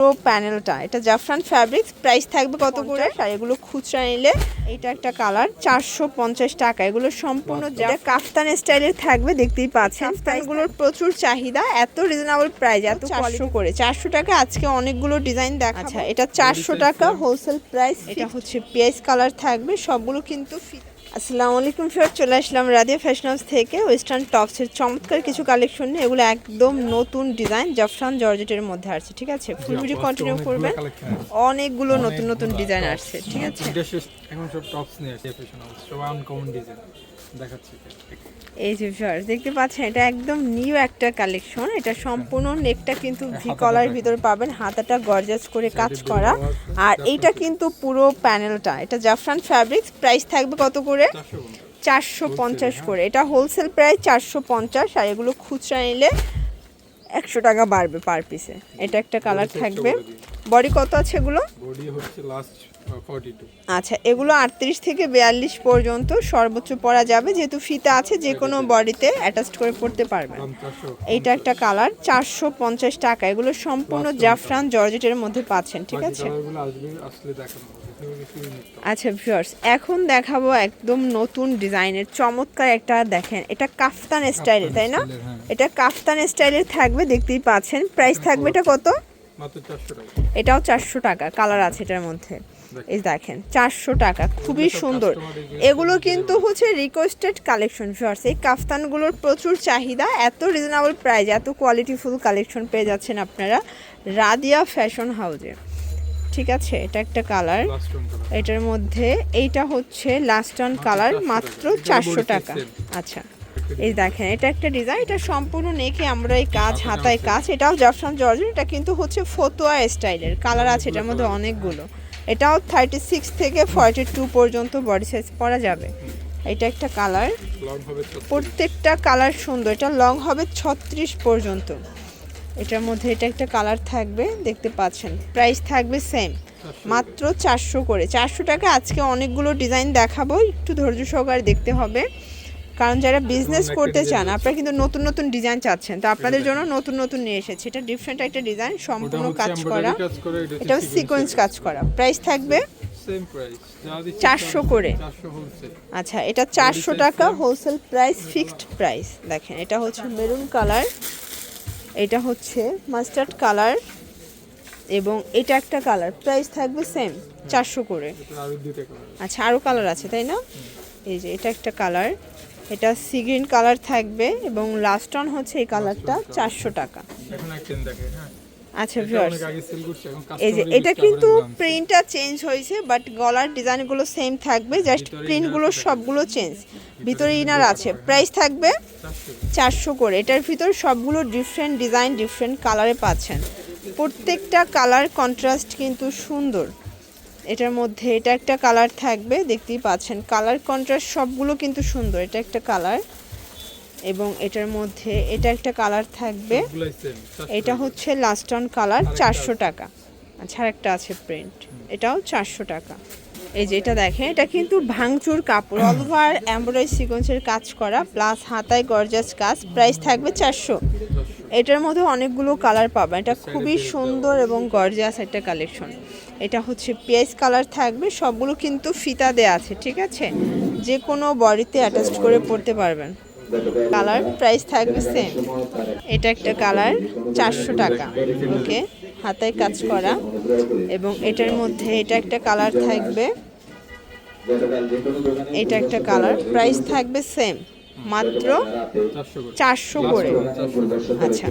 পুরো প্যানেলটা এটা জাফরান ফ্যাব্রিক্স, প্রাইস থাকবে কত করে? আর এগুলো খুচরা নিলে এটা একটা কালার 450 টাকা। এগুলো সম্পূর্ণ কাফতান স্টাইলের থাকবে, দেখতেই পাচ্ছেন। কাফতানগুলোর প্রচুর চাহিদা, এত রিজনেবল প্রাইস, এত 400 করে। 400 টাকা আজকে অনেকগুলো ডিজাইন দেখা। আচ্ছা, এটা 400 টাকা হোলসেল প্রাইস। এটা হচ্ছে পেঁয়াজ কালার থাকবে, সবগুলো কিন্তু আসসালামু আলাইকুম ফ্রেন্ড, চলে আসলাম রাদিয়া ফ্যাশন হাউস থেকে ওয়েস্টার্ন টপসের চমৎকার কিছু কালেকশন নিয়ে। এগুলো একদম নতুন ডিজাইন, জাফরান জর্জেটের মধ্যে আসছে, ঠিক আছে? ফুল ভিডিও কন্টিনিউ করবেন, অনেকগুলো নতুন নতুন ডিজাইন আসছে, ঠিক আছে? এখন সব টপস নিয়ে আসছে ফ্যাশন হাউস, সব আনকমন ডিজাইন দেখাচ্ছি। এই যে ভিউয়ার্স দেখতে পাচ্ছেন, এটা একদম নিউ একটা কালেকশন। এটা সম্পূর্ণ নেকটা কিন্তু ভি কলার ভিতর পাবেন, হাতাটা গর্জাস করে কাজ করা। আর এইটা কিন্তু পুরো প্যানেলটা এটা জাফরান ফ্যাব্রিক্স, প্রাইস থাকবে কত করে? 450 করে। এটা হোলসেল প্রাইস 450, আর এগুলো খুচরা নিলে 100 টাকা বাড়বে পার পিসে। এটা একটা কালার থাকবে। বডি কত আছে এগুলো? বডি হচ্ছে লাস্ট 42। আচ্ছা, এগুলো 38 থেকে 42 পর্যন্ত সর্বোচ্চ পরা যাবে, যেহেতু ফিতা আছে, যে কোনো বডিতে অ্যাটাচ করে পড়তে পারবেন। এইটা একটা কালার 450 টাকা। এগুলো সম্পূর্ণ জাফরান জর্জেটের মধ্যে পাচ্ছেন, ঠিক আছে? আচ্ছা ভিউয়ার্স, এখন দেখাবো একদম নতুন ডিজাইনের চমৎকার একটা। দেখেন, এটা কাফতান স্টাইলের, তাই না? এটা কাফতান স্টাইলের থাকবে, দেখতেই পাচ্ছেন। প্রাইস থাকবে এটা কত? এটাও 400 টাকা। কালার আছে এটার মধ্যে, এই দেখেন 400 টাকা, খুবই সুন্দর। এগুলো কিন্তু হচ্ছে রিকোয়েস্টেড কালেকশন ভিউয়ার্স। এই কাফতানগুলোর প্রচুর চাহিদা, এত রিজনেবল প্রাইস, এত কোয়ালিটিফুল কালেকশন পেয়ে যাচ্ছেন আপনারা রাদিয়া ফ্যাশন হাউসে, ঠিক আছে? এটা একটা কালার, এটার মধ্যে এইটা হচ্ছে লাস্ট অন কালার, মাত্র 400 টাকা। আচ্ছা, এই দেখেন, এটা একটা ডিজাইন, এটা সম্পূর্ণ নেকে আমরা এই কাজ, হাতায় কাজ। এটাও জাফরান জর্জেট, এটা কিন্তু হচ্ছে ফতুয়া স্টাইলের। কালার আছে এটার মধ্যে অনেকগুলো। এটাও 36 থেকে 42 পর্যন্ত বডি সাইজ পরা যাবে। এটা একটা কালার, প্রত্যেকটা কালার সুন্দর। এটা লং হবে 36 পর্যন্ত। এটার মধ্যে এটা একটা কালার থাকবে, দেখতে পাচ্ছেন। প্রাইস থাকবে সেম, মাত্র 400 করে। 400 টাকা আজকে অনেকগুলো ডিজাইন দেখাবো, একটু ধৈর্য সহকারে দেখতে হবে, কারণ যারা বিজনেস করতে চান, আপনারা কিন্তু নতুন নতুন ডিজাইন চাচ্ছেন, তো আপনাদের জন্য নতুন নতুন নিয়ে এসেছে। এটা ডিফারেন্ট একটা ডিজাইন, সম্পূর্ণ কাজ করা, এটাও সিকোয়েন্স কাজ করা। প্রাইস থাকবে 400 করে। আচ্ছা, এটা 400 টাকা হোলসেল প্রাইস, ফিক্সড প্রাইস। দেখেন, এটা হচ্ছে মেরুন কালার, এটা হচ্ছে মাস্টার্ড কালার, এবং এটা একটা কালার। প্রাইস থাকবে সেম 400 করে। আচ্ছা, আরও কালার আছে তাই না? এই যে এটা একটা কালার, এটা সি গ্রিন কালার থাকবে, এবং লাস্ট অন হচ্ছে এই কালারটা 400 টাকা। আচ্ছা ভিউয়ার্স, এই যে এটা কিন্তু প্রিন্টটা চেঞ্জ হয়েছে, বাট গলার ডিজাইনগুলো সেম থাকবে, জাস্ট প্রিন্টগুলো সবগুলো চেঞ্জ। ভিতরে ইনার আছে। প্রাইস থাকবে 400 করে। এটার ভিতর সবগুলো ডিফারেন্ট ডিজাইন, ডিফারেন্ট কালারে পাচ্ছেন। প্রত্যেকটা কালার কন্ট্রাস্ট কিন্তু সুন্দর। এটার মধ্যে এটা একটা কালার থাকবে, দেখতেই পাচ্ছেন। কালার কন্ট্রাস্ট সবগুলো কিন্তু সুন্দর। এটা একটা কালার, এবং এটার মধ্যে এটা একটা কালার থাকবে, এটা হচ্ছে লাস্ট অন কালার 400 টাকা। আচ্ছা, আরেকটা আছে প্রিন্ট, এটাও 400 টাকা। এই যে এটা দেখেন, এটা কিন্তু ভাঙচুর কাপড়, অল ওভার এমব্রয়ডারি সিকোয়েন্সের কাজ করা, প্লাস হাতায় গর্জাস কাজ। প্রাইস থাকবে 400। এটার মধ্যে অনেকগুলো কালার পাবেন, এটা খুবই সুন্দর এবং গর্জাস একটা কালেকশন। এটা হচ্ছে পেঁয়াজ কালার থাকবে, সবগুলো কিন্তু ফিতা দেয়া আছে, ঠিক আছে? যে কোনো বডিতে অ্যাটাচ করে পরতে পারবেন। কালার প্রাইস থাকবে সেম। এটা একটা কালার 400 টাকা, ওকে, হাতায় কাজ করা, এবং এটার মধ্যে এটা একটা কালার থাকবে, এটা একটা কালার। প্রাইস থাকবে সেম, মাত্র 400 করে। আচ্ছা,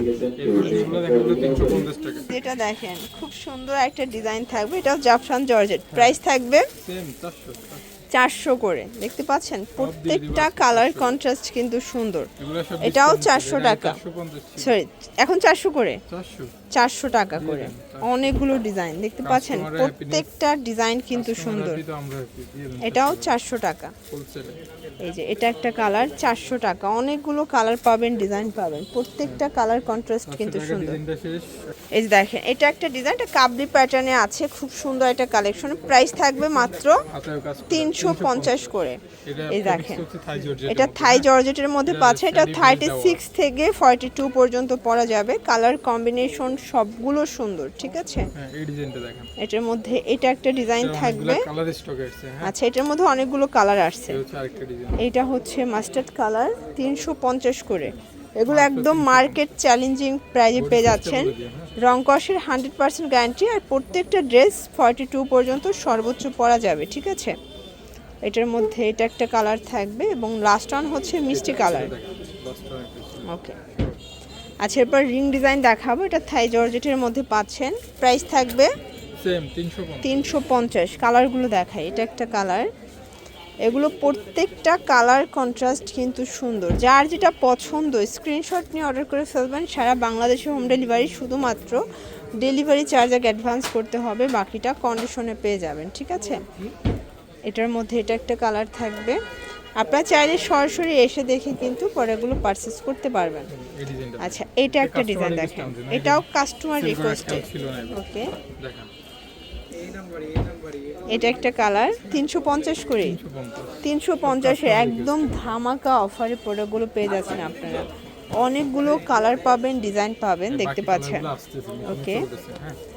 এটা দেখেন, খুব সুন্দর একটা ডিজাইন থাকবে, এটাও জাফরান জর্জেট। প্রাইস থাকবে 400 করে। দেখতে পাচ্ছেন, প্রত্যেকটা কালার কন্ট্রাস্ট কিন্তু সুন্দর। এটাও 400 টাকা, সরি এখন 400 করে, 400 টাকা করে। অনেকগুলো ডিজাইন দেখতে পাচ্ছেন, প্রত্যেকটা ডিজাইন কিন্তু সুন্দর। এটাও 400 টাকা। এই যে এটা একটা কালার 400 টাকা। অনেকগুলো কালার পাবেন, ডিজাইন পাবেন, প্রত্যেকটা কালার কন্ট্রাস্ট কিন্তু সুন্দর। এই যে দেখেন, এটা একটা ডিজাইন, এটা কাবলি প্যাটার্নে আছে, খুব সুন্দর একটা কালেকশন। প্রাইস থাকবে মাত্র 350 করে। এই দেখেন, এটা থাই জর্জেটের মধ্যে পাচ্ছে, এটা 36 থেকে 42 পর্যন্ত পরা যাবে। কালার কম্বিনেশন সবগুলো সুন্দর, ঠিক আছে। হ্যাঁ এই ডিজাইনটা দেখেন, এটার মধ্যে এটা একটা ডিজাইন থাকবে। কালার স্টক আছে। হ্যাঁ আচ্ছা, এটার মধ্যে অনেকগুলো কালার আসছে। এটা হচ্ছে আরেকটা ডিজাইন। এইটা হচ্ছে মাস্টার্ড কালার, 350 করে। এগুলো একদম মার্কেট চ্যালেঞ্জিং প্রাইজে পেয়ে যাচ্ছেন। রং কষের 100% গ্যারান্টি, আর প্রত্যেকটা ড্রেস 42 পর্যন্ত সর্বোচ্চ পরা যাবে, ঠিক আছে। এটার মধ্যে এটা একটা কালার থাকবে এবং লাস্ট ওয়ান হচ্ছে মিষ্টি কালার। ওকে, আচ্ছা এরপর রিং ডিজাইন দেখাবো। এটা থাই জর্জেটের মধ্যে পাচ্ছেন, প্রাইস থাকবে সেম 350। কালারগুলো দেখাই, এটা একটা কালার। এগুলো প্রত্যেকটা কালার কন্ট্রাস্ট কিন্তু সুন্দর। যার যেটা পছন্দ স্ক্রিনশট নিয়ে অর্ডার করে ফেলবেন। সারা বাংলাদেশে হোম ডেলিভারি, শুধুমাত্র ডেলিভারি চার্জ আগে অ্যাডভান্স করতে হবে, বাকিটা কন্ডিশনে পেয়ে যাবেন, ঠিক আছে। এটার মধ্যে এটা একটা কালার থাকবে। আপনারা চাইলে সরাসরি এসে দেখে কিন্তু পরেগুলো পারচেস করতে পারবেন। এই ডিজাইনটা। আচ্ছা, এটা একটা ডিজাইন দেখেন, এটাও কাস্টমার রিকোয়েস্টে। ওকে, দেখেন এটা একটা কালার, 350 করে। 350-এ একদম ধামাকা অফারে প্রোডাক্টগুলো পেয়ে যাচ্ছেন আপনারা। অনেকগুলো কালার পাবেন, ডিজাইন পাবেন, দেখতে পাচ্ছেন। ওকে,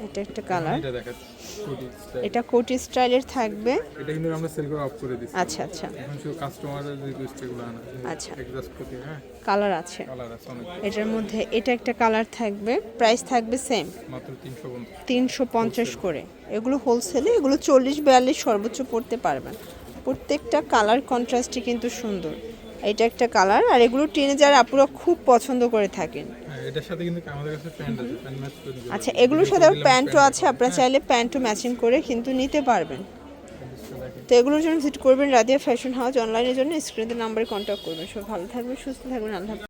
এটা একটা কালার, এটা দেখাচ্ছি কোটি স্টাইল। এটা কোটি স্টাইলের থাকবে। এটা কিন্তু আমরা সেল করে অফ করে দিচ্ছি। আচ্ছা আচ্ছা এখন শুধু কাস্টমারদের রিকোয়েস্ট এগুলো আনা। আচ্ছা, এক্সাস্ট করতে। হ্যাঁ কালার আছে। কালার আছে অনেক। এটার মধ্যে এটা একটা কালার থাকবে, প্রাইস থাকবে সেম মাত্র 350। 350 করে। এগুলো হোলসেলে, এগুলো 40-42 সর্বোচ্চ পড়তে পারবেন। প্রত্যেকটা কালার কন্ট্রাস্টই কিন্তু সুন্দর। এটা একটা কালার, আর এগুলো টিনেজার আপুরা খুব পছন্দ করে থাকেন। হ্যাঁ এটার সাথে কিন্তু আমাদের কাছে প্যান্ট আছে, প্যান্ট ম্যাচ করে দিতে। আচ্ছা, এগুলোর সাথে আবার প্যান্টও আছে, আপনারা চাইলে প্যান্টও ম্যাচিং করে কিন্তু নিতে পারবেন। তো এগুলোর জন্য ভিজিট করবেন রাদিয়া ফ্যাশন হাউস। অনলাইনের জন্য স্ক্রিনের নাম্বারে কন্ট্যাক্ট করবেন। সব ভালো থাকবেন, সুস্থ থাকবেন, আল্লাহ হাফেজ।